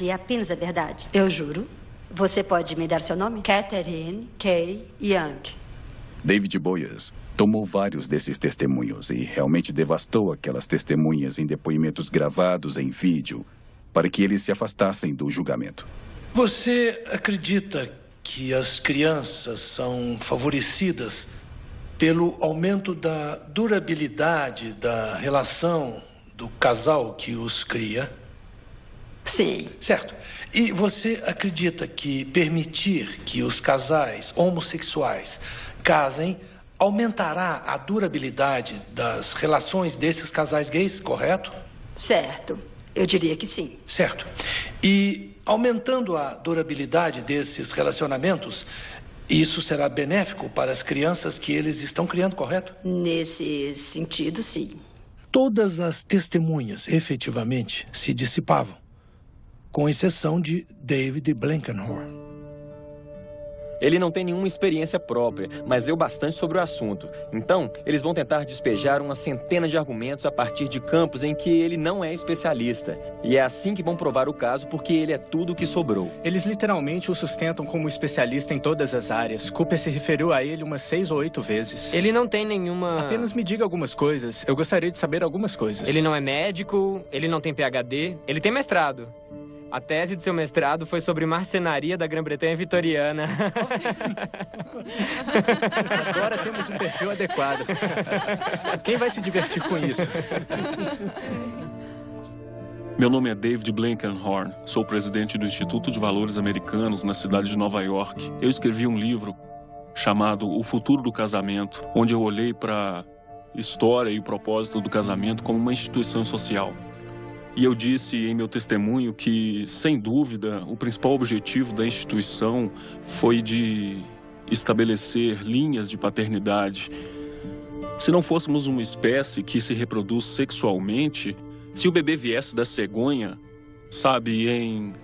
É apenas a verdade. Eu juro. Você pode me dar seu nome? Catherine K. Young. David Boies tomou vários desses testemunhos e realmente devastou aquelas testemunhas em depoimentos gravados em vídeo para que eles se afastassem do julgamento. Você acredita que as crianças são favorecidas pelo aumento da durabilidade da relação do casal que os cria? Sim. Certo. E você acredita que permitir que os casais homossexuais casem aumentará a durabilidade das relações desses casais gays, correto? Certo. Eu diria que sim. Certo. E aumentando a durabilidade desses relacionamentos, isso será benéfico para as crianças que eles estão criando, correto? Nesse sentido, sim. Todas as testemunhas efetivamente se dissipavam, com exceção de David Blankenhorn. Ele não tem nenhuma experiência própria, mas leu bastante sobre o assunto. Então, eles vão tentar despejar uma centena de argumentos a partir de campos em que ele não é especialista. E é assim que vão provar o caso, porque ele é tudo o que sobrou. Eles literalmente o sustentam como especialista em todas as áreas. Cooper se referiu a ele umas 6 ou 8 vezes. Ele não tem nenhuma... Apenas me diga algumas coisas. Eu gostaria de saber algumas coisas. Ele não é médico, ele não tem PhD, ele tem mestrado. A tese de seu mestrado foi sobre marcenaria da Grã-Bretanha vitoriana. Agora temos um perfil adequado. Quem vai se divertir com isso? Meu nome é David Blankenhorn. Sou presidente do Instituto de Valores Americanos na cidade de Nova York. Eu escrevi um livro chamado O Futuro do Casamento, onde eu olhei para a história e o propósito do casamento como uma instituição social. E eu disse em meu testemunho que, sem dúvida, o principal objetivo da instituição foi de estabelecer linhas de paternidade. Se não fôssemos uma espécie que se reproduz sexualmente, se o bebê viesse da cegonha, sabe,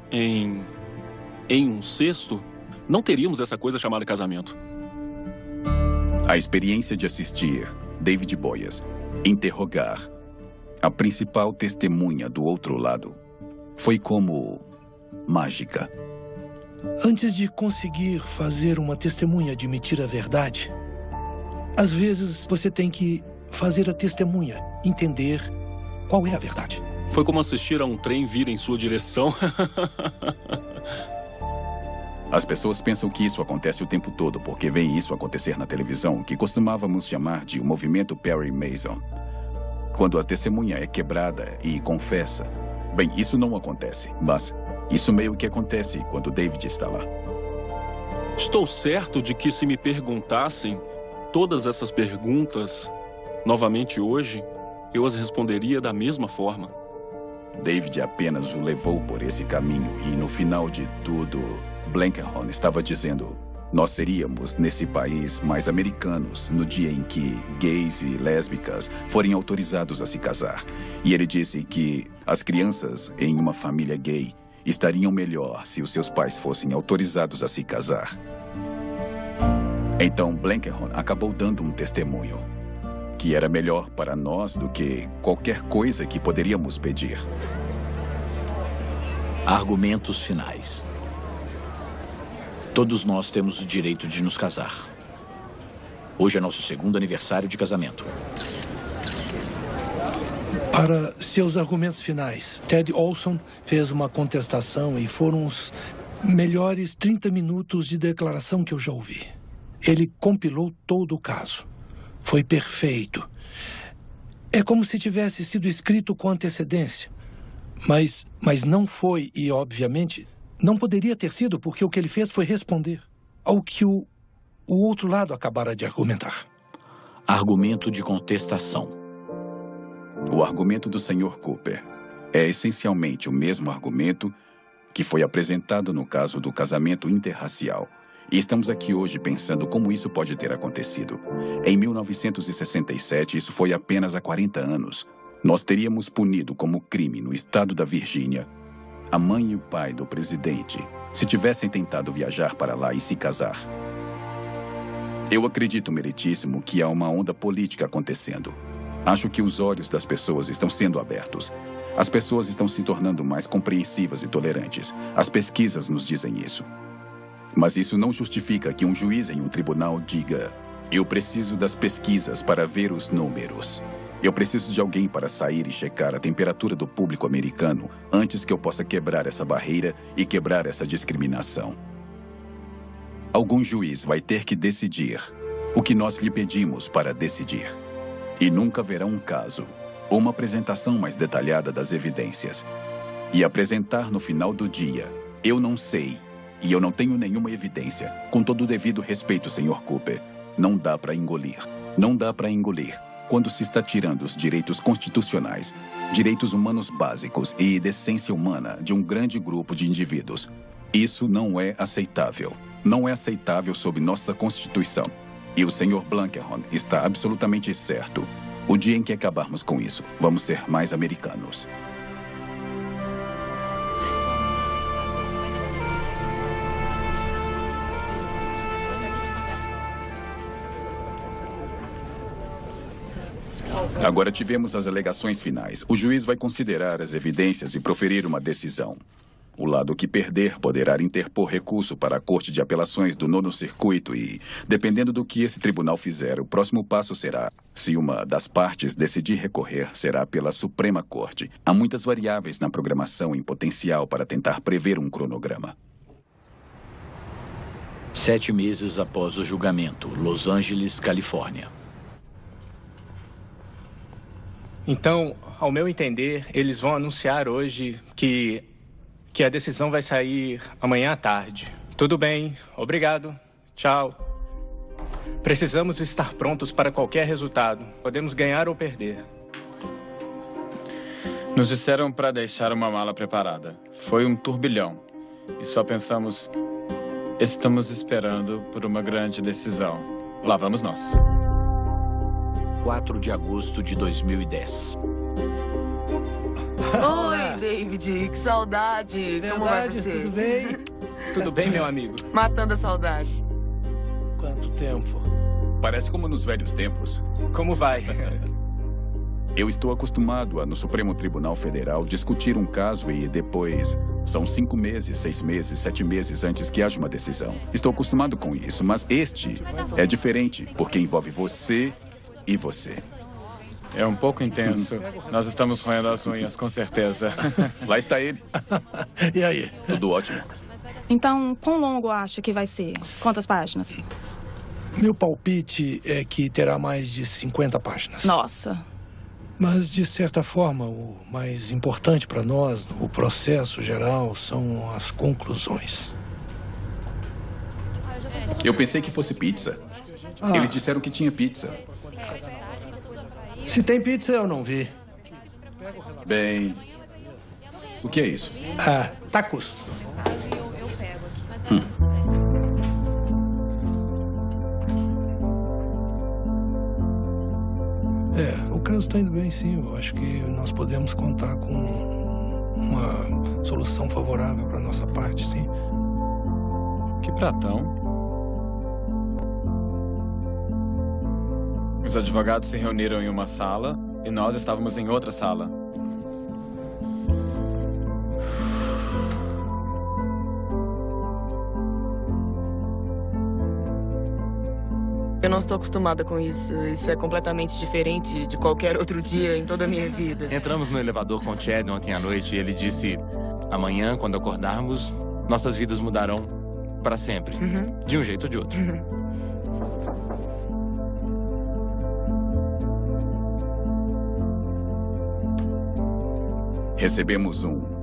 em um cesto, não teríamos essa coisa chamada casamento. A experiência de assistir David Boies interrogar a principal testemunha do outro lado foi como mágica. Antes de conseguir fazer uma testemunha admitir a verdade, às vezes você tem que fazer a testemunha entender qual é a verdade. Foi como assistir a um trem vir em sua direção. As pessoas pensam que isso acontece o tempo todo porque veem isso acontecer na televisão, que costumávamos chamar de o movimento Perry Mason. Quando a testemunha é quebrada e confessa. Bem, isso não acontece, mas isso meio que acontece quando David está lá. Estou certo de que se me perguntassem todas essas perguntas novamente hoje, eu as responderia da mesma forma. David apenas o levou por esse caminho e no final de tudo, Blankenhorn estava dizendo: nós seríamos, nesse país, mais americanos no dia em que gays e lésbicas forem autorizados a se casar. E ele disse que as crianças em uma família gay estariam melhor se os seus pais fossem autorizados a se casar. Então, Blankenhorn acabou dando um testemunho que era melhor para nós do que qualquer coisa que poderíamos pedir. Argumentos finais. Todos nós temos o direito de nos casar. Hoje é nosso 2º aniversário de casamento. Para seus argumentos finais, Ted Olson fez uma contestação e foram os melhores 30 minutos de declaração que eu já ouvi. Ele compilou todo o caso. Foi perfeito. É como se tivesse sido escrito com antecedência. Mas não foi e, obviamente, não poderia ter sido, porque o que ele fez foi responder ao que o outro lado acabara de argumentar. Argumento de contestação. O argumento do Sr. Cooper é essencialmente o mesmo argumento que foi apresentado no caso do casamento interracial. E estamos aqui hoje pensando como isso pode ter acontecido. Em 1967, isso foi apenas há 40 anos. Nós teríamos punido como crime no estado da Virgínia a mãe e o pai do presidente se tivessem tentado viajar para lá e se casar. Eu acredito, meritíssimo, que há uma onda política acontecendo. Acho que os olhos das pessoas estão sendo abertos. As pessoas estão se tornando mais compreensivas e tolerantes. As pesquisas nos dizem isso. Mas isso não justifica que um juiz em um tribunal diga: eu preciso das pesquisas para ver os números. Eu preciso de alguém para sair e checar a temperatura do público americano antes que eu possa quebrar essa barreira e quebrar essa discriminação. Algum juiz vai ter que decidir o que nós lhe pedimos para decidir. E nunca haverá um caso ou uma apresentação mais detalhada das evidências. E apresentar no final do dia: eu não sei e eu não tenho nenhuma evidência. Com todo o devido respeito, Sr. Cooper, não dá para engolir. Não dá para engolir quando se está tirando os direitos constitucionais, direitos humanos básicos e decência humana de um grande grupo de indivíduos. Isso não é aceitável. Não é aceitável sob nossa Constituição. E o Sr. Blankenhorn está absolutamente certo. O dia em que acabarmos com isso, vamos ser mais americanos. Agora tivemos as alegações finais. O juiz vai considerar as evidências e proferir uma decisão. O lado que perder poderá interpor recurso para a Corte de Apelações do 9º Circuito e, dependendo do que esse tribunal fizer, o próximo passo será, se uma das partes decidir recorrer, será pela Suprema Corte. Há muitas variáveis na programação em potencial para tentar prever um cronograma. 7 meses após o julgamento, Los Angeles, Califórnia. Então, ao meu entender, eles vão anunciar hoje que a decisão vai sair amanhã à tarde. Tudo bem, obrigado, tchau. Precisamos estar prontos para qualquer resultado. Podemos ganhar ou perder. Nos disseram para deixar uma mala preparada. Foi um turbilhão. E só pensamos, estamos esperando por uma grande decisão. Lá vamos nós. 4 de agosto de 2010. Oi, David, que saudade. Como vai você? Tudo bem? Tudo bem, meu amigo? Matando a saudade. Quanto tempo? Parece como nos velhos tempos. Como vai? Eu estou acostumado a, no Supremo Tribunal Federal, discutir um caso e depois... São 5 meses, 6 meses, 7 meses antes que haja uma decisão. Estou acostumado com isso, mas este é diferente, porque envolve você e você. É um pouco intenso. Nós estamos roendo as unhas, com certeza. Lá está ele. E aí? Tudo ótimo. Então, quão longo acha que vai ser? Quantas páginas? Meu palpite é que terá mais de 50 páginas. Nossa. Mas, de certa forma, o mais importante para nós, no processo geral, são as conclusões. Eu pensei que fosse pizza. Eles disseram que tinha pizza. Se tem pizza, eu não vi. Bem... O que é isso? Tacos. O caso está indo bem, sim. Eu acho que nós podemos contar com uma solução favorável para nossa parte, sim. Que pratão. Os advogados se reuniram em uma sala e nós estávamos em outra sala. Eu não estou acostumada com isso. Isso é completamente diferente de qualquer outro dia em toda a minha vida. Entramos no elevador com o Chad ontem à noite e ele disse: amanhã, quando acordarmos, nossas vidas mudarão para sempre. De um jeito ou de outro. Recebemos um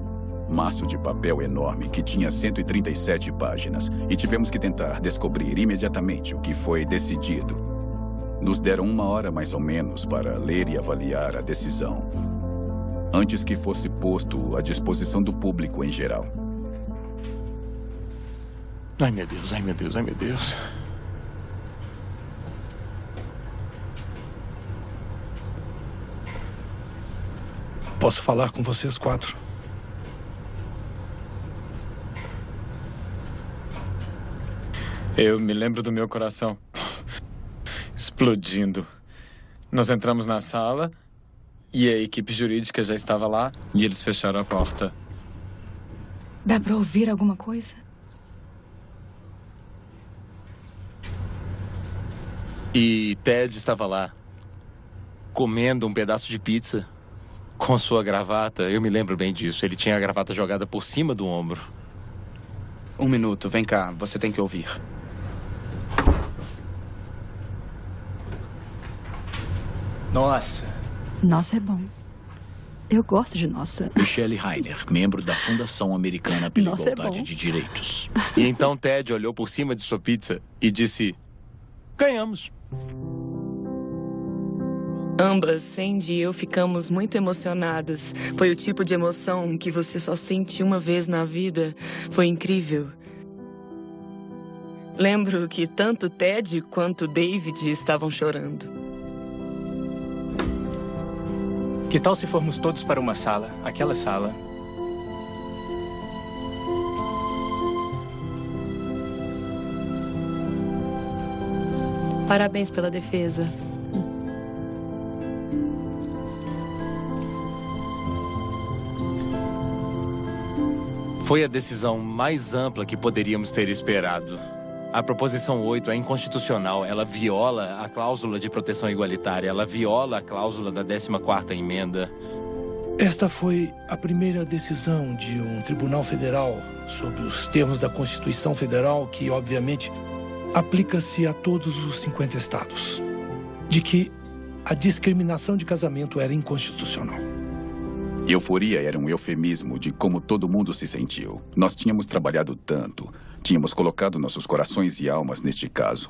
maço de papel enorme que tinha 137 páginas e tivemos que tentar descobrir imediatamente o que foi decidido. Nos deram 1 hora mais ou menos para ler e avaliar a decisão, antes que fosse posto à disposição do público em geral. Ai, meu Deus, ai, meu Deus, ai, meu Deus. Posso falar com vocês 4? Eu me lembro do meu coração explodindo. Nós entramos na sala E a equipe jurídica já estava lá e eles fecharam a porta. Dá pra ouvir alguma coisa? E Ted estava lá, comendo um pedaço de pizza com sua gravata. Eu me lembro bem disso. Ele tinha a gravata jogada por cima do ombro. Um minuto, vem cá. Você tem que ouvir. Nossa. Nossa é bom. Eu gosto de nossa. Michelle Heiner, membro da Fundação Americana pela Nossa, é Igualdade bom. de Direitos. E então Ted olhou por cima de sua pizza e disse: ganhamos. Ambas, Sandy e eu, ficamos muito emocionadas. Foi o tipo de emoção que você só sente uma vez na vida. Foi incrível. Lembro que tanto Ted quanto David estavam chorando. Que tal se formos todos para uma sala? Aquela sala. Parabéns pela defesa. Foi a decisão mais ampla que poderíamos ter esperado. A Proposição 8 é inconstitucional. Ela viola a cláusula de proteção igualitária. Ela viola a cláusula da 14ª emenda. Esta foi a primeira decisão de um tribunal federal sobre os termos da Constituição Federal, que, obviamente, aplica-se a todos os 50 estados, de que a discriminação de casamento era inconstitucional. Euforia era um eufemismo de como todo mundo se sentiu. Nós tínhamos trabalhado tanto, tínhamos colocado nossos corações e almas neste caso.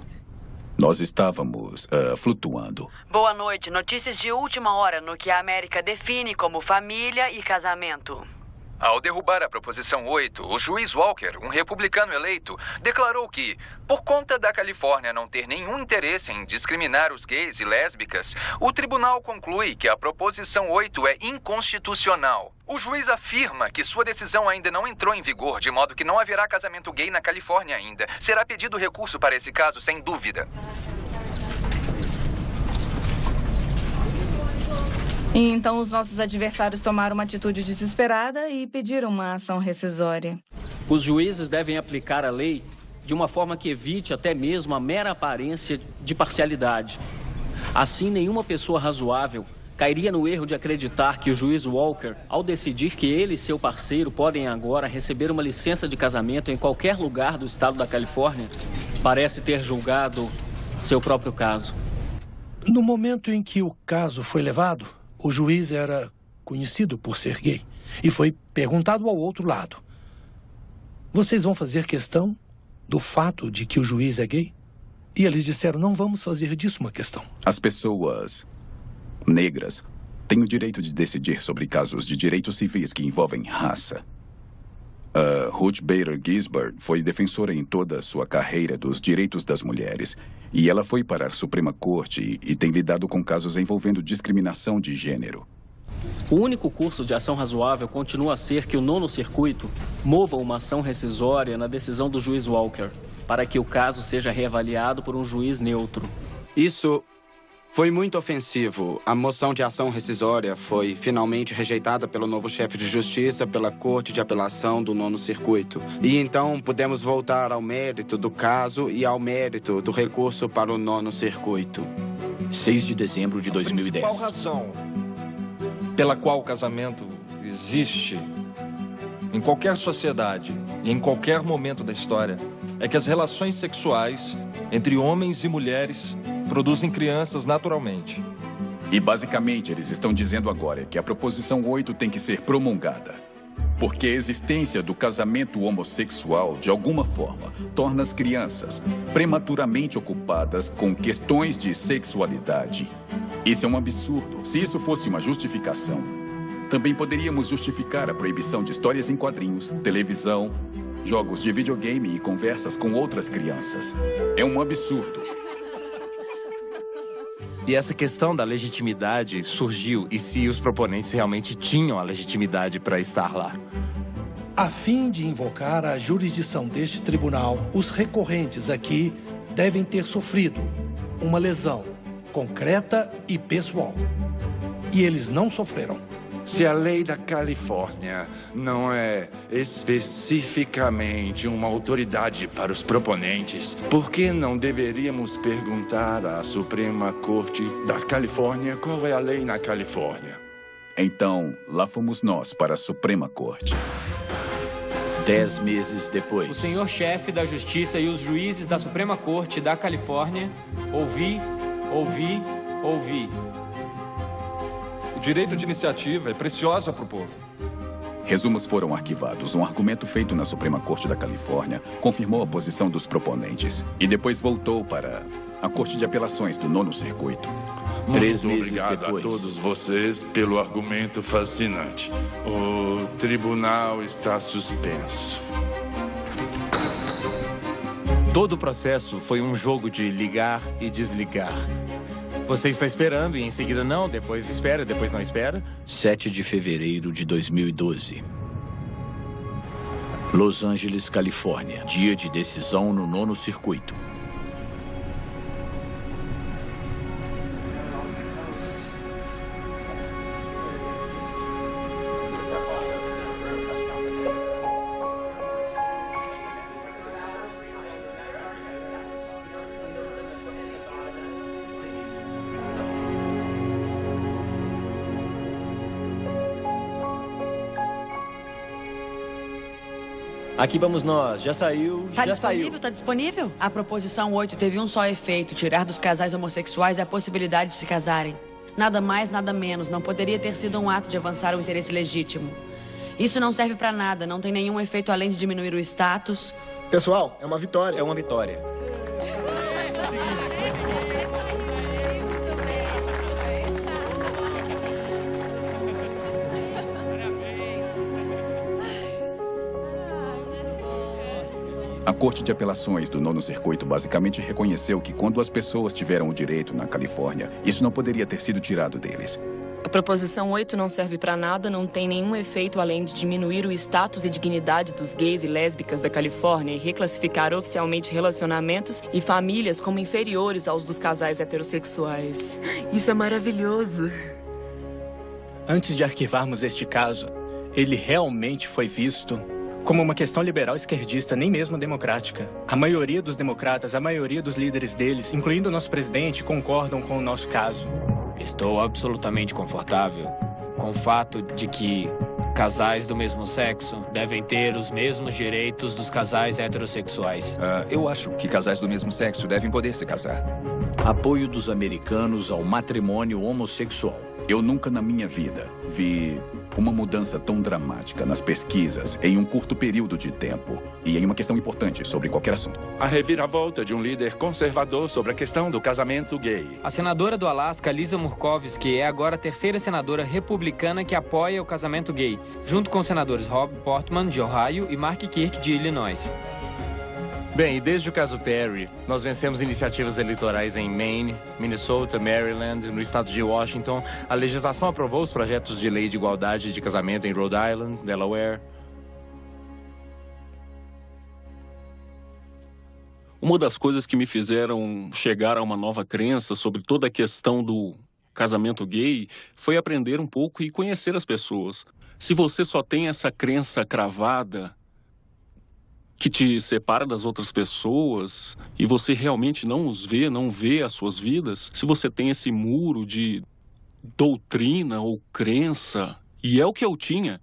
Nós estávamos flutuando. Boa noite. Notícias de última hora no que a América define como família e casamento. Ao derrubar a Proposição 8, o juiz Walker, um republicano eleito, declarou que, por conta da Califórnia não ter nenhum interesse em discriminar os gays e lésbicas, o tribunal conclui que a Proposição 8 é inconstitucional. O juiz afirma que sua decisão ainda não entrou em vigor, de modo que não haverá casamento gay na Califórnia ainda. Será pedido recurso para esse caso, sem dúvida. E então os nossos adversários tomaram uma atitude desesperada e pediram uma ação rescisória. Os juízes devem aplicar a lei de uma forma que evite até mesmo a mera aparência de parcialidade. Assim, nenhuma pessoa razoável cairia no erro de acreditar que o juiz Walker, ao decidir que ele e seu parceiro podem agora receber uma licença de casamento em qualquer lugar do estado da Califórnia, parece ter julgado seu próprio caso. No momento em que o caso foi levado, o juiz era conhecido por ser gay e foi perguntado ao outro lado: vocês vão fazer questão do fato de que o juiz é gay? E eles disseram: não vamos fazer disso uma questão. As pessoas negras têm o direito de decidir sobre casos de direitos civis que envolvem raça. Ruth Bader Ginsburg foi defensora em toda a sua carreira dos direitos das mulheres. E ela foi para a Suprema Corte e tem lidado com casos envolvendo discriminação de gênero. O único curso de ação razoável continua a ser que o 9º Circuito mova uma ação rescisória na decisão do juiz Walker, para que o caso seja reavaliado por um juiz neutro. Isso foi muito ofensivo. A moção de ação rescisória foi finalmente rejeitada pelo novo chefe de justiça pela Corte de Apelação do 9º Circuito. E então pudemos voltar ao mérito do caso e ao mérito do recurso para o 9º Circuito. 6 de dezembro de 2010. A principal razão pela qual o casamento existe em qualquer sociedade e em qualquer momento da história é que as relações sexuais entre homens e mulheres produzem crianças naturalmente. E basicamente eles estão dizendo agora que a Proposição 8 tem que ser promulgada. Porque a existência do casamento homossexual, de alguma forma, torna as crianças prematuramente ocupadas com questões de sexualidade. Isso é um absurdo. Se isso fosse uma justificação, também poderíamos justificar a proibição de histórias em quadrinhos, televisão, jogos de videogame e conversas com outras crianças. É um absurdo. E essa questão da legitimidade surgiu, e se os proponentes realmente tinham a legitimidade para estar lá. A fim de invocar a jurisdição deste tribunal, os recorrentes aqui devem ter sofrido uma lesão concreta e pessoal. e eles não sofreram. Se a lei da Califórnia não é especificamente uma autoridade para os proponentes, por que não deveríamos perguntar à Suprema Corte da Califórnia qual é a lei na Califórnia? Então, lá fomos nós para a Suprema Corte. 10 meses depois. O senhor chefe da Justiça e os juízes da Suprema Corte da Califórnia, ouvi. O direito de iniciativa é precioso para o povo. Resumos foram arquivados. Um argumento feito na Suprema Corte da Califórnia confirmou a posição dos proponentes e depois voltou para a Corte de Apelações do 9º Circuito. 3 meses obrigado depois. a todos vocês pelo argumento fascinante. O tribunal está suspenso. Todo o processo foi um jogo de ligar e desligar. Você está esperando e em seguida não, depois espera, depois não espera. 7 de fevereiro de 2012. Los Angeles, Califórnia. Dia de decisão no 9º Circuito. Aqui vamos nós. Já saiu, Tá já disponível? saiu. Tá disponível? A proposição 8 teve um só efeito: tirar dos casais homossexuais a possibilidade de se casarem. Nada mais, nada menos. Não poderia ter sido um ato de avançar o interesse legítimo. Isso não serve pra nada. Não tem nenhum efeito além de diminuir o status. Pessoal, é uma vitória. É uma vitória. A Corte de Apelações do 9º Circuito basicamente reconheceu que quando as pessoas tiveram o direito na Califórnia, isso não poderia ter sido tirado deles. A proposição 8 não serve pra nada, não tem nenhum efeito além de diminuir o status e dignidade dos gays e lésbicas da Califórnia e reclassificar oficialmente relacionamentos e famílias como inferiores aos dos casais heterossexuais. Isso é maravilhoso. Antes de arquivarmos este caso, ele realmente foi visto como uma questão liberal esquerdista, nem mesmo democrática. A maioria dos democratas, a maioria dos líderes deles, incluindo o nosso presidente, concordam com o nosso caso. Estou absolutamente confortável com o fato de que casais do mesmo sexo devem ter os mesmos direitos dos casais heterossexuais. Eu acho que casais do mesmo sexo devem poder se casar. Apoio dos americanos ao matrimônio homossexual. Eu nunca na minha vida vi uma mudança tão dramática nas pesquisas em um curto período de tempo e em uma questão importante sobre qualquer assunto. A reviravolta de um líder conservador sobre a questão do casamento gay. A senadora do Alasca, Lisa Murkowski, é agora a 3ª senadora republicana que apoia o casamento gay, junto com os senadores Rob Portman, de Ohio, e Mark Kirk, de Illinois. Bem, e desde o caso Perry, nós vencemos iniciativas eleitorais em Maine, Minnesota, Maryland, no estado de Washington. A legislação aprovou os projetos de lei de igualdade de casamento em Rhode Island, Delaware. Uma das coisas que me fizeram chegar a uma nova crença sobre toda a questão do casamento gay foi aprender um pouco e conhecer as pessoas. Se você só tem essa crença cravada que te separa das outras pessoas e você realmente não os vê, não vê as suas vidas, se você tem esse muro de doutrina ou crença, e é o que eu tinha,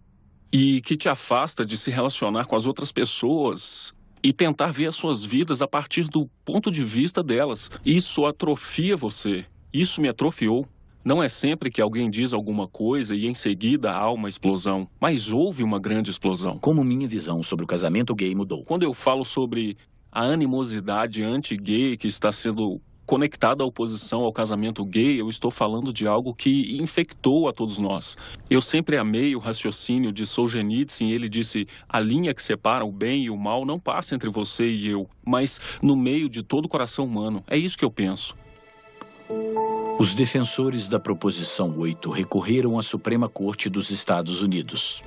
e que te afasta de se relacionar com as outras pessoas e tentar ver as suas vidas a partir do ponto de vista delas, isso atrofia você, isso me atrofiou. Não é sempre que alguém diz alguma coisa e em seguida há uma explosão, mas houve uma grande explosão. Como minha visão sobre o casamento gay mudou. Quando eu falo sobre a animosidade anti-gay que está sendo conectada à oposição ao casamento gay, eu estou falando de algo que infectou a todos nós. Eu sempre amei o raciocínio de Solzhenitsyn, ele disse: a linha que separa o bem e o mal não passa entre você e eu, mas no meio de todo o coração humano. É isso que eu penso. Os defensores da proposição 8 recorreram à Suprema Corte dos Estados Unidos.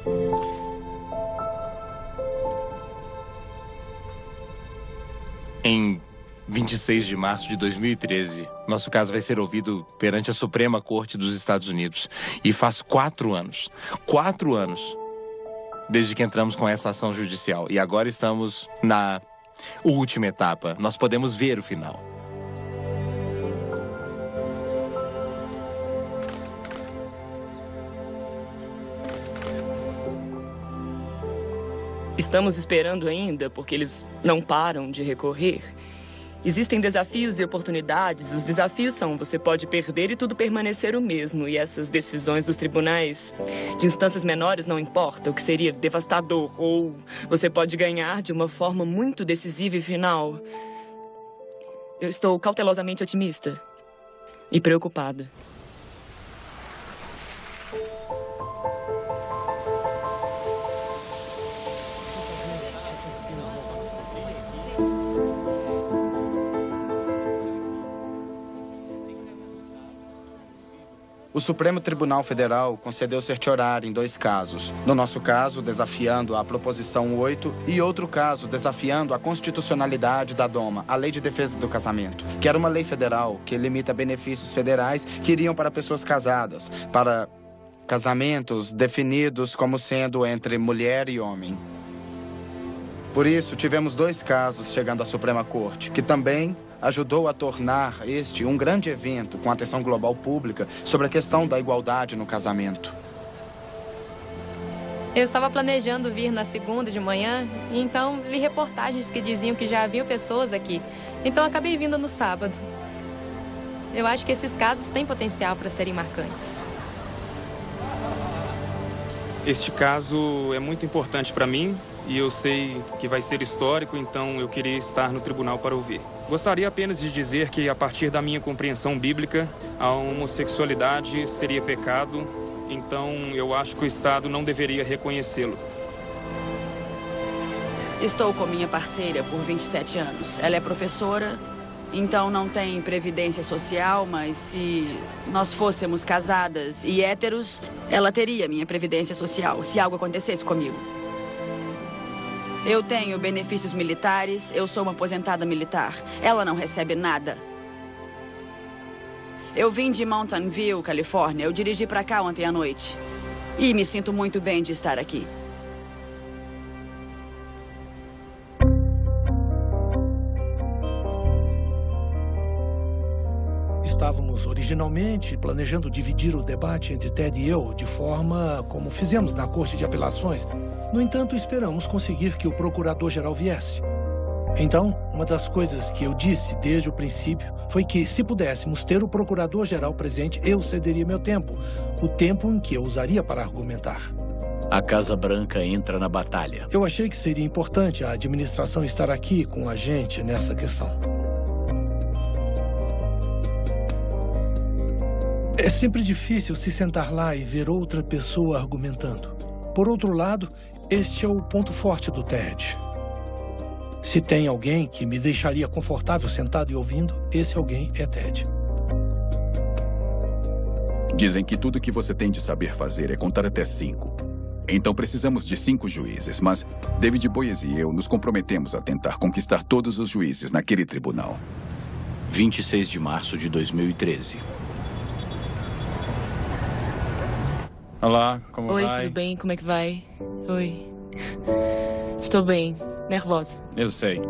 Em 26 de março de 2013. Nosso caso vai ser ouvido perante a Suprema Corte dos Estados Unidos. E faz 4 anos. 4 anos. Desde que entramos com essa ação judicial. E agora estamos na última etapa. Nós podemos ver o final. Estamos esperando ainda porque eles não param de recorrer. Existem desafios e oportunidades. Os desafios são: você pode perder e tudo permanecer o mesmo. E essas decisões dos tribunais de instâncias menores não importa, o que seria devastador. Ou você pode ganhar de uma forma muito decisiva e final. Eu estou cautelosamente otimista e preocupada. O Supremo Tribunal Federal concedeu certiorari em 2 casos. No nosso caso, desafiando a Proposição 8 e outro caso, desafiando a constitucionalidade da DOMA, a Lei de Defesa do Casamento, que era uma lei federal que limita benefícios federais que iriam para pessoas casadas, para casamentos definidos como sendo entre mulher e homem. Por isso, tivemos 2 casos chegando à Suprema Corte, que também ajudou a tornar este um grande evento com atenção global pública sobre a questão da igualdade no casamento. Eu estava planejando vir na segunda de manhã, e então li reportagens que diziam que já haviam pessoas aqui. Então acabei vindo no sábado. Eu acho que esses casos têm potencial para serem marcantes. Este caso é muito importante para mim e eu sei que vai ser histórico, então eu queria estar no tribunal para ouvir. Gostaria apenas de dizer que, a partir da minha compreensão bíblica, a homossexualidade seria pecado, então eu acho que o Estado não deveria reconhecê-lo. Estou com minha parceira por 27 anos. Ela é professora, então não tem previdência social, mas se nós fôssemos casadas e héteros, ela teria minha previdência social, se algo acontecesse comigo. Eu tenho benefícios militares, eu sou uma aposentada militar. Ela não recebe nada. Eu vim de Mountain View, Califórnia. Eu dirigi para cá ontem à noite. E me sinto muito bem de estar aqui. Estávamos originalmente planejando dividir o debate entre Ted e eu de forma como fizemos na Corte de Apelações. No entanto, esperamos conseguir que o procurador-geral viesse. Então, uma das coisas que eu disse desde o princípio foi que, se pudéssemos ter o procurador-geral presente, eu cederia meu tempo, o tempo em que eu usaria para argumentar. A Casa Branca entra na batalha. Eu achei que seria importante a administração estar aqui com a gente nessa questão. É sempre difícil se sentar lá e ver outra pessoa argumentando. Por outro lado, este é o ponto forte do TED. Se tem alguém que me deixaria confortável sentado e ouvindo, esse alguém é TED. Dizem que tudo que você tem de saber fazer é contar até 5. Então precisamos de 5 juízes, mas David Boies e eu nos comprometemos a tentar conquistar todos os juízes naquele tribunal. 26 de março de 2013. Olá, como vai? Oi, tudo bem? Como é que vai? Oi. Estou bem. Nervosa. Eu sei.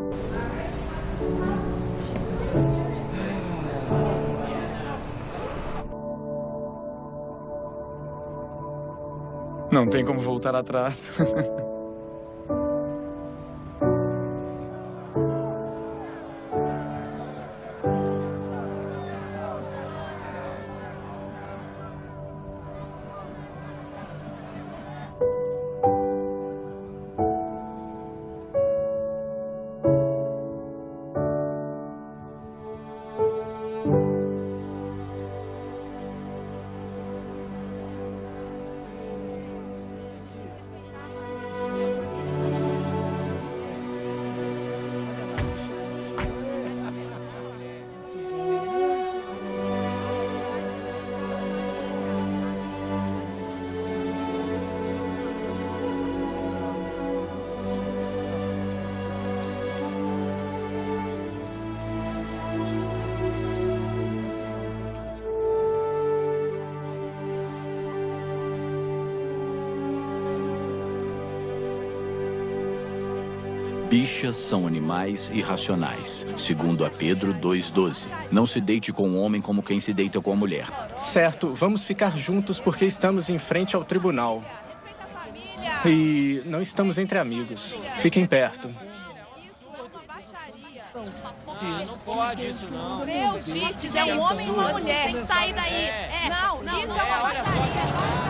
Não tem como voltar atrás. Bichas são animais irracionais, segundo a Pedro 2,12. Não se deite com um homem como quem se deita com a mulher. Certo, vamos ficar juntos porque estamos em frente ao tribunal. E não estamos entre amigos. Fiquem perto. Não pode isso, não. Deus disse, é um homem e uma mulher. Tem que sair daí. Não, isso é uma baixaria.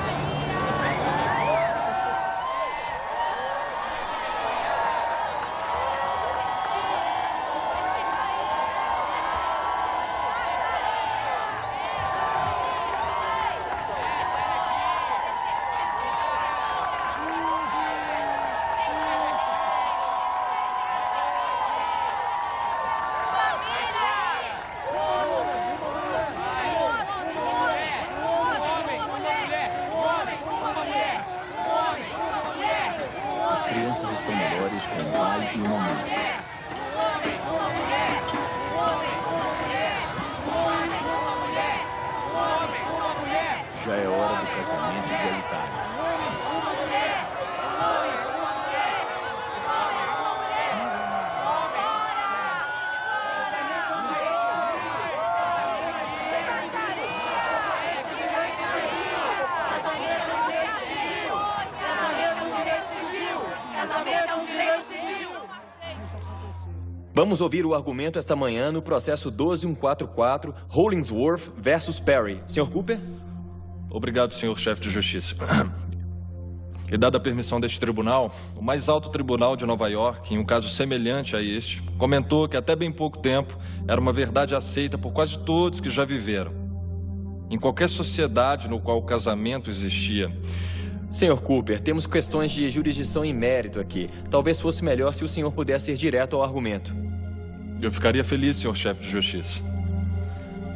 Já é hora do casamento igualitário. Vamos ouvir o argumento esta manhã no processo 12144, Hollingsworth versus Perry. Sr. Cooper? Obrigado, senhor chefe de justiça. E dada a permissão deste tribunal, o mais alto tribunal de Nova York, em um caso semelhante a este, comentou que até bem pouco tempo era uma verdade aceita por quase todos que já viveram. Em qualquer sociedade no qual o casamento existia. Sr. Cooper, temos questões de jurisdição em mérito aqui. Talvez fosse melhor se o senhor pudesse ir direto ao argumento. Eu ficaria feliz, senhor chefe de justiça.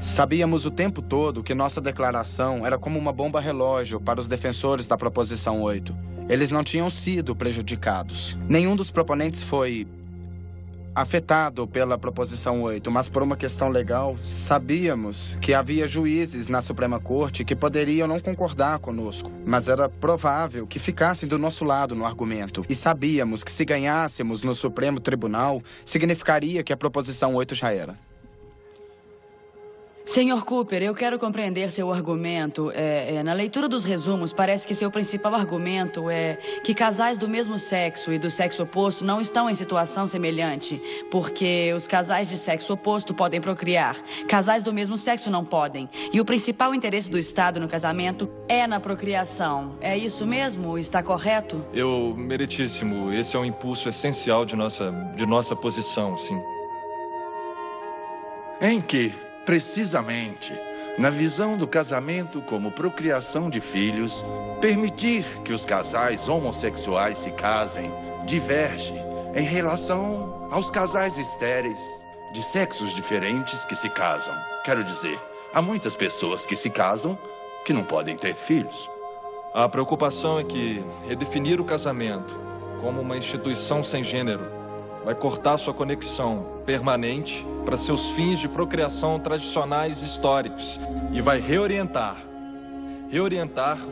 Sabíamos o tempo todo que nossa declaração era como uma bomba relógio para os defensores da Proposição 8. Eles não tinham sido prejudicados. Nenhum dos proponentes foi afetado pela Proposição 8, mas por uma questão legal, sabíamos que havia juízes na Suprema Corte que poderiam não concordar conosco, mas era provável que ficassem do nosso lado no argumento. E sabíamos que se ganhássemos no Supremo Tribunal, significaria que a Proposição 8 já era. Senhor Cooper, eu quero compreender seu argumento. Na leitura dos resumos, parece que seu principal argumento é que casais do mesmo sexo e do sexo oposto não estão em situação semelhante, porque os casais de sexo oposto podem procriar, casais do mesmo sexo não podem. E o principal interesse do Estado no casamento é na procriação. É isso mesmo? Está correto? Meritíssimo, esse é um impulso essencial de nossa posição, sim. Em que, precisamente, na visão do casamento como procriação de filhos, permitir que os casais homossexuais se casem diverge em relação aos casais estéreis de sexos diferentes que se casam. Quero dizer, há muitas pessoas que se casam que não podem ter filhos. A preocupação é que redefinir o casamento como uma instituição sem gênero vai cortar sua conexão permanente para seus fins de procriação tradicionais históricos e vai reorientar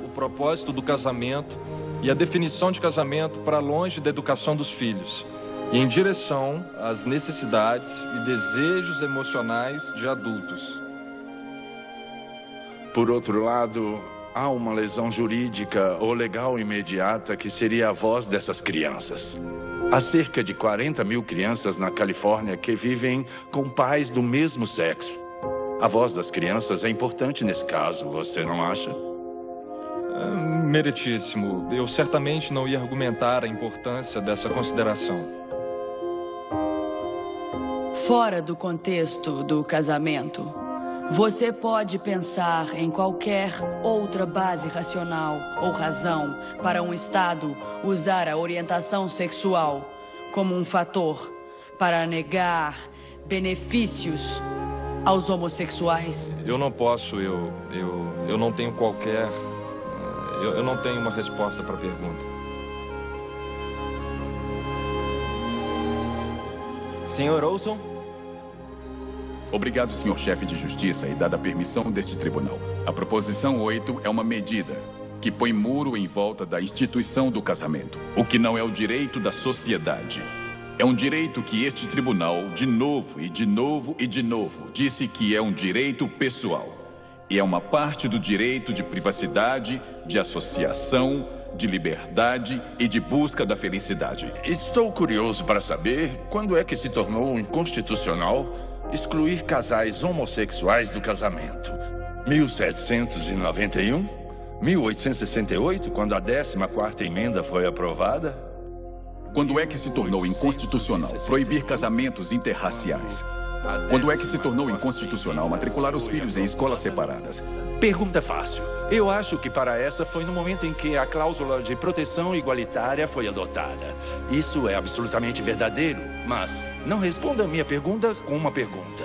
o propósito do casamento e a definição de casamento para longe da educação dos filhos e em direção às necessidades e desejos emocionais de adultos. Por outro lado, há uma lesão jurídica ou legal imediata que seria a voz dessas crianças. Há cerca de 40 mil crianças na Califórnia que vivem com pais do mesmo sexo. A voz das crianças é importante nesse caso, você não acha? Meritíssimo, eu certamente não ia argumentar a importância dessa consideração. Fora do contexto do casamento, você pode pensar em qualquer outra base racional ou razão para um Estado usar a orientação sexual como um fator para negar benefícios aos homossexuais? Eu não posso, eu não tenho qualquer... Eu não tenho uma resposta para a pergunta. Senhor Olson? Obrigado, senhor chefe de justiça, e dada a permissão deste tribunal. A Proposição 8 é uma medida que põe muro em volta da instituição do casamento, o que não é o direito da sociedade. É um direito que este tribunal, de novo e de novo e de novo, disse que é um direito pessoal. E é uma parte do direito de privacidade, de associação, de liberdade e de busca da felicidade. Estou curioso para saber quando é que se tornou inconstitucional excluir casais homossexuais do casamento. 1791? 1868, quando a 14ª emenda foi aprovada? Quando é que se tornou inconstitucional proibir casamentos interraciais? Quando é que se tornou inconstitucional matricular os filhos em escolas separadas? Pergunta fácil. Eu acho que para essa foi no momento em que a cláusula de proteção igualitária foi adotada. Isso é absolutamente verdadeiro, mas não responda a minha pergunta com uma pergunta.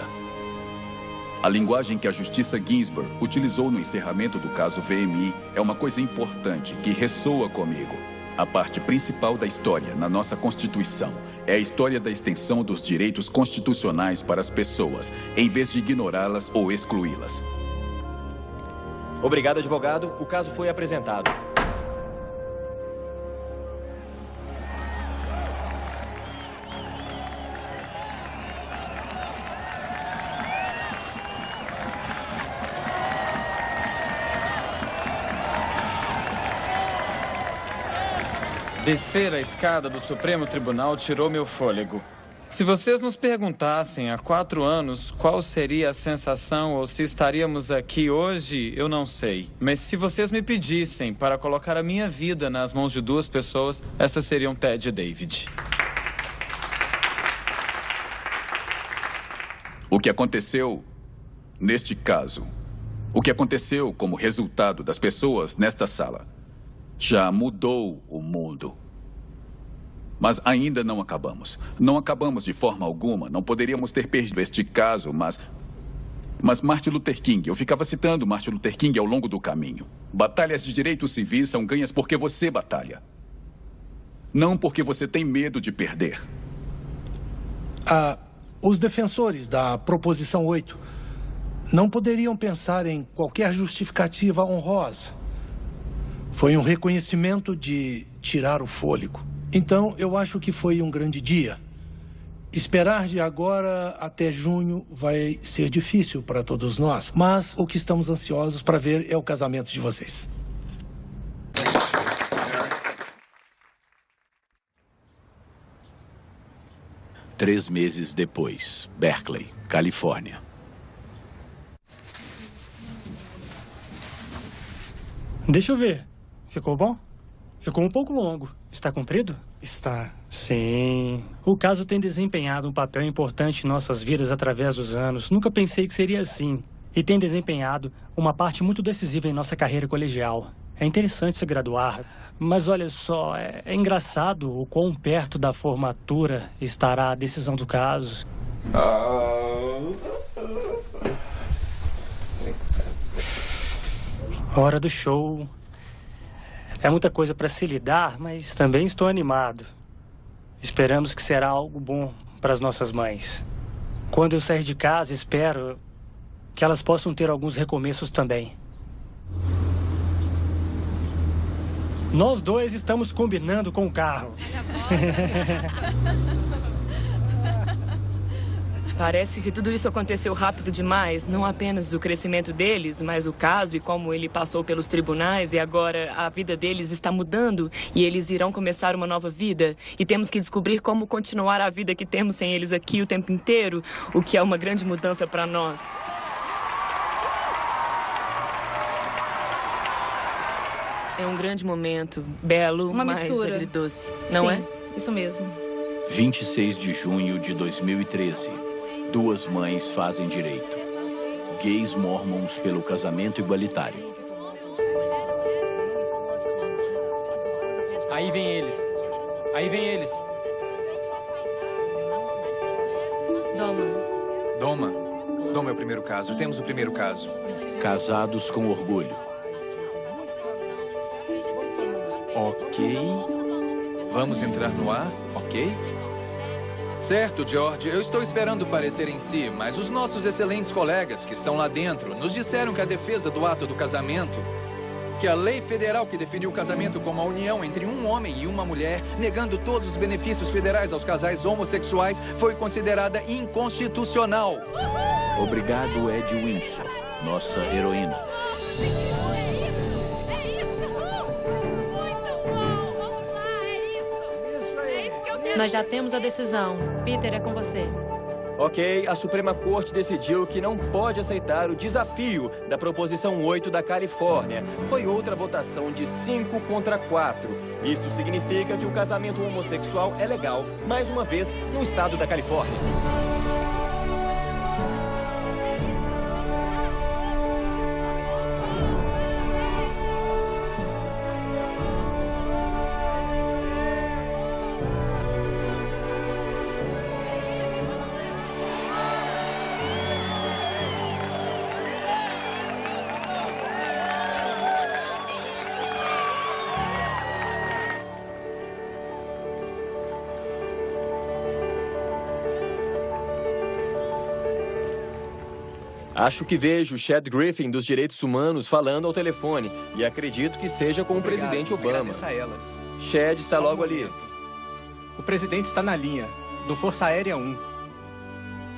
A linguagem que a Justiça Ginsburg utilizou no encerramento do caso VMI é uma coisa importante que ressoa comigo. A parte principal da história na nossa Constituição é a história da extensão dos direitos constitucionais para as pessoas, em vez de ignorá-las ou excluí-las. Obrigado, advogado. O caso foi apresentado. Descer a escada do Supremo Tribunal tirou meu fôlego. Se vocês nos perguntassem há 4 anos qual seria a sensação ou se estaríamos aqui hoje, eu não sei. Mas se vocês me pedissem para colocar a minha vida nas mãos de 2 pessoas, estas seriam Ted e David. O que aconteceu neste caso, o que aconteceu como resultado das pessoas nesta sala, já mudou o mundo. Mas ainda não acabamos. Não acabamos de forma alguma. Não poderíamos ter perdido este caso, mas Martin Luther King, eu ficava citando Martin Luther King ao longo do caminho. Batalhas de direitos civis são ganhas porque você batalha. Não porque você tem medo de perder. Os defensores da Proposição 8 não poderiam pensar em qualquer justificativa honrosa. Foi um reconhecimento de tirar o fôlego. Então, eu acho que foi um grande dia. Esperar de agora até junho vai ser difícil para todos nós, mas o que estamos ansiosos para ver é o casamento de vocês. Três meses depois, Berkeley, Califórnia. Deixa eu ver. Ficou bom? Ficou um pouco longo. Está comprido? Está. Sim. O caso tem desempenhado um papel importante em nossas vidas através dos anos. Nunca pensei que seria assim. E tem desempenhado uma parte muito decisiva em nossa carreira colegial. É interessante se graduar, mas olha só, é engraçado o quão perto da formatura estará a decisão do caso. Hora do show. É muita coisa para se lidar, mas também estou animado. Esperamos que será algo bom para as nossas mães. Quando eu sair de casa, espero que elas possam ter alguns recomeços também. Nós dois estamos combinando com o carro. Parece que tudo isso aconteceu rápido demais, não apenas o crescimento deles, mas o caso e como ele passou pelos tribunais e agora a vida deles está mudando e eles irão começar uma nova vida. E temos que descobrir como continuar a vida que temos sem eles aqui o tempo inteiro, o que é uma grande mudança para nós. É um grande momento, belo, uma mas mistura. Agridoce, não Sim, é? Isso mesmo. 26 de junho de 2013. Duas mães fazem direito. Gays mormons pelo casamento igualitário. Aí vem eles. Aí vem eles. Doma é o primeiro caso. Temos o primeiro caso. Casados com orgulho. Ok. Vamos entrar no ar, ok? Certo, George. Eu estou esperando o parecer em si, mas os nossos excelentes colegas que estão lá dentro nos disseram que a defesa do ato do casamento que a lei federal que definiu o casamento como a união entre um homem e uma mulher, negando todos os benefícios federais aos casais homossexuais, foi considerada inconstitucional. Obrigado, Ed Windsor, nossa heroína. Nós já temos a decisão. Peter, é com você. Ok, a Suprema Corte decidiu que não pode aceitar o desafio da Proposição 8 da Califórnia. Foi outra votação de 5 contra 4. Isto significa que o casamento homossexual é legal, mais uma vez, no estado da Califórnia. Acho que vejo Chad Griffin dos Direitos Humanos falando ao telefone e acredito que seja com o presidente Obama. Agradeço a elas. Chad está Só um logo ali. momento. O presidente está na linha, do Força Aérea 1.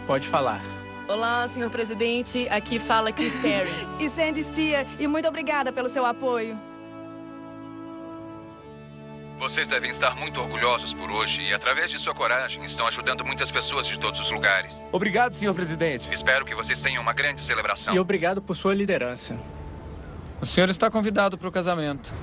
Pode falar. Olá, senhor presidente. Aqui fala Chris Perry. E Sandy Steer, e muito obrigada pelo seu apoio. Vocês devem estar muito orgulhosos por hoje e, através de sua coragem, estão ajudando muitas pessoas de todos os lugares. Obrigado, senhor presidente. Espero que vocês tenham uma grande celebração. E obrigado por sua liderança. O senhor está convidado para o casamento.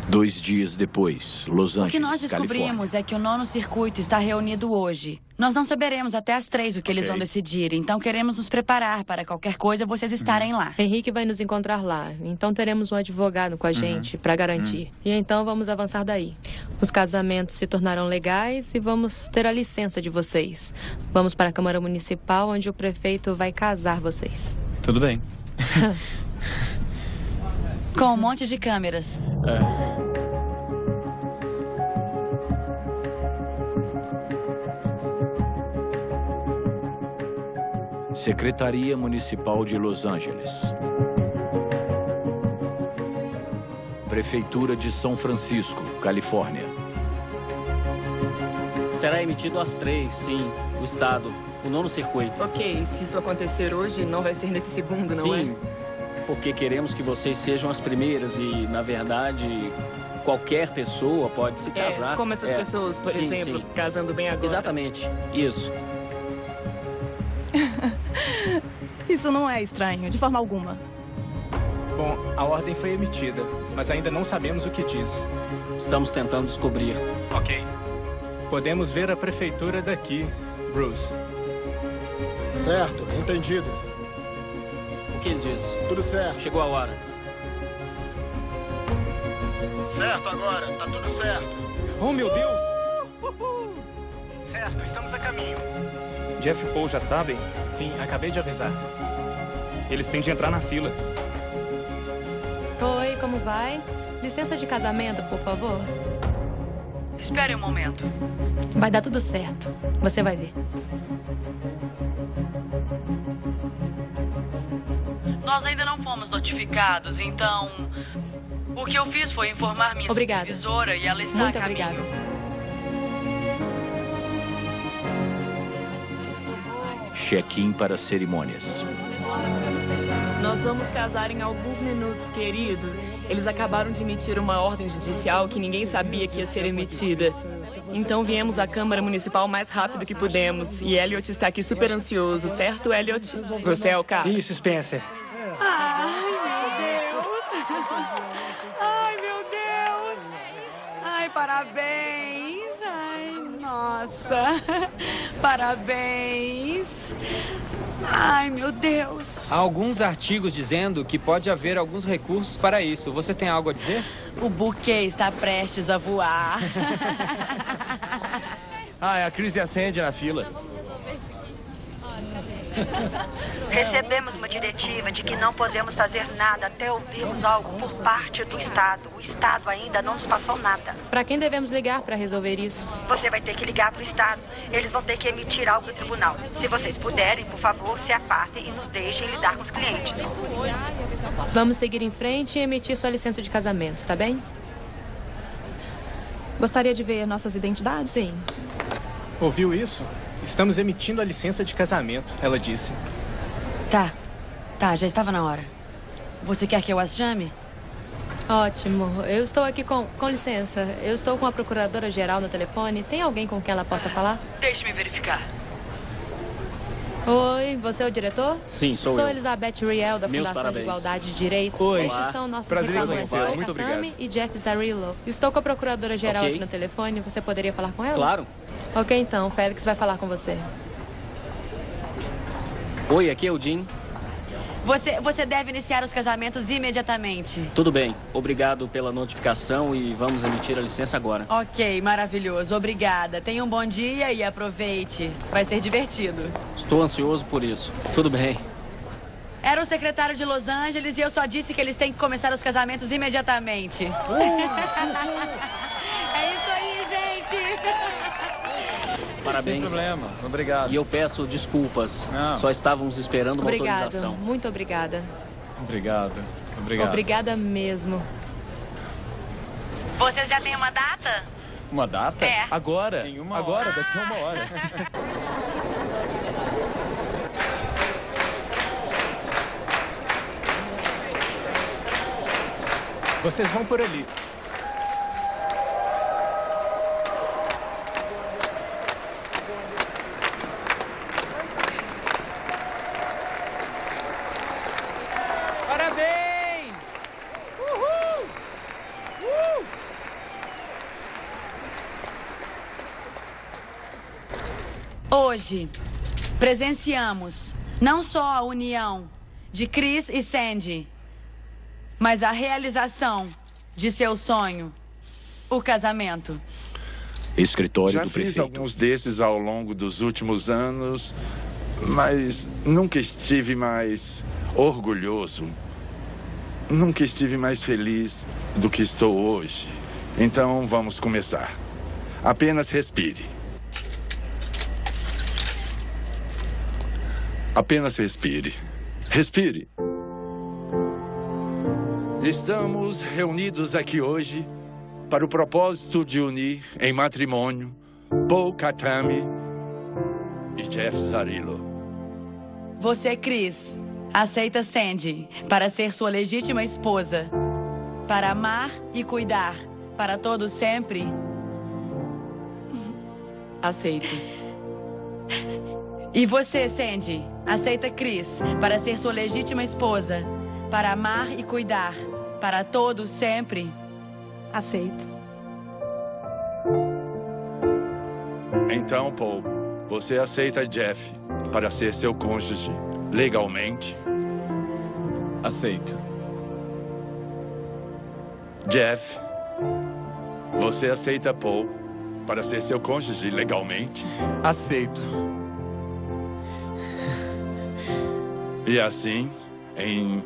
2 dias depois, Los Angeles, O que nós descobrimos é que o 9º circuito está reunido hoje. Nós não saberemos até às 3 o que eles vão decidir, então queremos nos preparar para qualquer coisa vocês estarem lá. Henrique vai nos encontrar lá, então teremos um advogado com a gente para garantir. E então vamos avançar daí. Os casamentos se tornarão legais e vamos ter a licença de vocês. Vamos para a Câmara Municipal, onde o prefeito vai casar vocês. Tudo bem. Com um monte de câmeras. Secretaria Municipal de Los Angeles. Prefeitura de São Francisco, Califórnia. Será emitido às 3, sim. O Estado. O 9º circuito. Ok, se isso acontecer hoje, não vai ser nesse segundo, não é? Sim, porque queremos que vocês sejam as primeiras e, na verdade, qualquer pessoa pode se casar. Como essas pessoas, por exemplo, casando bem agora. Exatamente, isso. Isso não é estranho, de forma alguma. Bom, a ordem foi emitida, mas ainda não sabemos o que diz. Estamos tentando descobrir. Ok. Podemos ver a prefeitura daqui, Bruce. Certo, entendido. O que ele disse? Tudo certo. Chegou a hora. Certo agora, tá tudo certo. Oh, meu Deus! Certo, estamos a caminho. Jeff e Paul já sabem? Sim, acabei de avisar. Eles têm de entrar na fila. Oi, como vai? Licença de casamento, por favor. Espere um momento. Vai dar tudo certo. Você vai ver. Nós ainda não fomos notificados, então... O que eu fiz foi informar minha supervisora e ela está Muito a caminho. obrigada. Check-in para cerimônias. Nós vamos casar em alguns minutos, querido. Eles acabaram de emitir uma ordem judicial que ninguém sabia que ia ser emitida. Então viemos à Câmara Municipal o mais rápido que pudemos. E Elliot está aqui super ansioso, certo, Elliot? Você é o cara. Isso, Spencer. Ai, meu Deus! Ai, meu Deus! Ai, parabéns! Ai, nossa! Parabéns! Ai, meu Deus! Há alguns artigos dizendo que pode haver alguns recursos para isso. Vocês têm algo a dizer? O buquê está prestes a voar. É a Chris e a Sandy na fila. Recebemos uma diretiva de que não podemos fazer nada até ouvirmos algo por parte do Estado. O Estado ainda não nos passou nada. Para quem devemos ligar para resolver isso? Você vai ter que ligar para o Estado. Eles vão ter que emitir algo no tribunal. Se vocês puderem, por favor, se afastem e nos deixem lidar com os clientes. Vamos seguir em frente e emitir sua licença de casamento, está bem? Gostaria de ver nossas identidades? Sim. Ouviu isso? Estamos emitindo a licença de casamento, ela disse. Tá, já estava na hora. Você quer que eu as chame? Ótimo. Eu estou aqui com licença. Eu estou com a procuradora-geral no telefone. Tem alguém com quem ela possa falar? Deixe-me verificar. Oi, você é o diretor? Sim, sou eu. Sou Elizabeth Riel, da Meus Fundação parabéns. de Igualdade de Direitos. Oi. Estes são nossos Prazer em reclamantes. conhecê-lo. Paul Muito Katami obrigado. e Jeff Zarillo. Estou com a procuradora-geral Ok. aqui no telefone. Você poderia falar com ela? Claro. Ok, então. Félix vai falar com você. Oi, aqui é o Jim. Você deve iniciar os casamentos imediatamente. Tudo bem. Obrigado pela notificação e vamos emitir a licença agora. Ok, maravilhoso. Obrigada. Tenha um bom dia e aproveite. Vai ser divertido. Estou ansioso por isso. Tudo bem. Era o secretário de Los Angeles e eu só disse que eles têm que começar os casamentos imediatamente. É isso aí, gente! Parabéns. Sem problema. Obrigado. E eu peço desculpas. Não. Só estávamos esperando uma Obrigado. autorização. Muito obrigada. Obrigado. Obrigado. Obrigada mesmo. Vocês já têm uma data? Uma data? É. Agora. Em uma Agora, daqui a uma hora. Vocês vão por ali. Parabéns! Uhul! Hoje, presenciamos não só a união de Chris e Sandy, mas a realização de seu sonho, o casamento. Escritório Já do fiz prefeito. alguns desses ao longo dos últimos anos, mas nunca estive mais orgulhoso. Nunca estive mais feliz do que estou hoje. Então vamos começar. Apenas respire. Apenas respire. Respire. Estamos reunidos aqui hoje para o propósito de unir em matrimônio Paul Katami e Jeff Zarillo. Você, Chris, aceita Sandy para ser sua legítima esposa, para amar e cuidar para todo sempre? Aceito. E você, Sandy, aceita Chris para ser sua legítima esposa, para amar e cuidar para todo sempre? Aceito. Então, Paul, você aceita Jeff para ser seu cônjuge legalmente? Aceito. Jeff, você aceita Paul para ser seu cônjuge legalmente? Aceito. E assim, em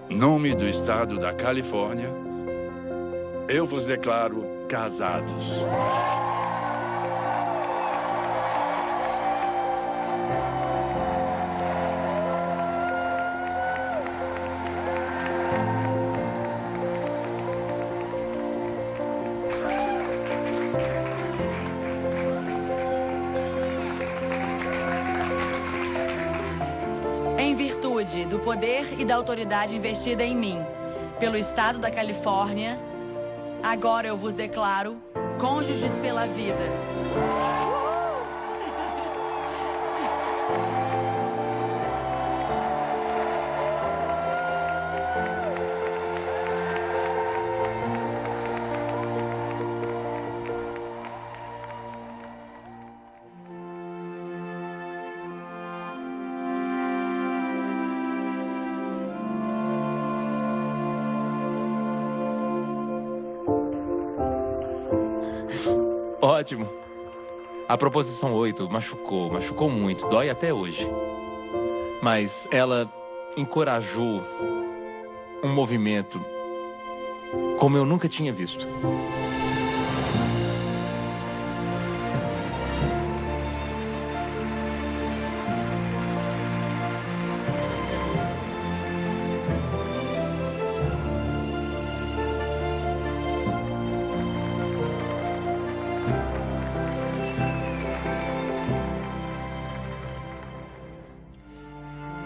nome do Estado da Califórnia, eu vos declaro casados. Em virtude do poder e da autoridade investida em mim pelo Estado da Califórnia, agora eu vos declaro cônjuges pela vida. Ótimo. A proposição 8 machucou muito. Dói até hoje. mas ela encorajou um movimento como eu nunca tinha visto.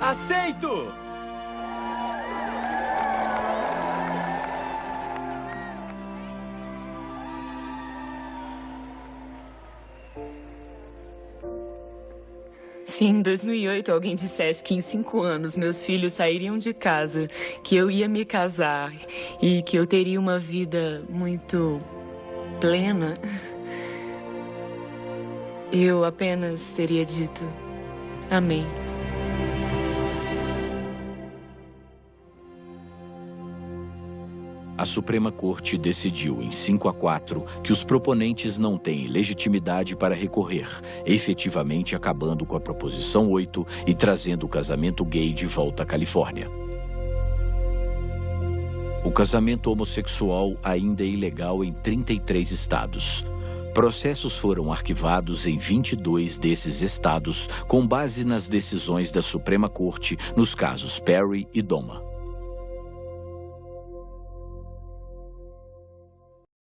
Aceito! Se em 2008 alguém dissesse que em 5 anos meus filhos sairiam de casa, que eu ia me casar e que eu teria uma vida muito plena, eu apenas teria dito amém. A Suprema Corte decidiu em 5-4 que os proponentes não têm legitimidade para recorrer, efetivamente acabando com a Proposição 8 e trazendo o casamento gay de volta à Califórnia. O casamento homossexual ainda é ilegal em 33 estados. Processos foram arquivados em 22 desses estados, com base nas decisões da Suprema Corte nos casos Perry e Doma.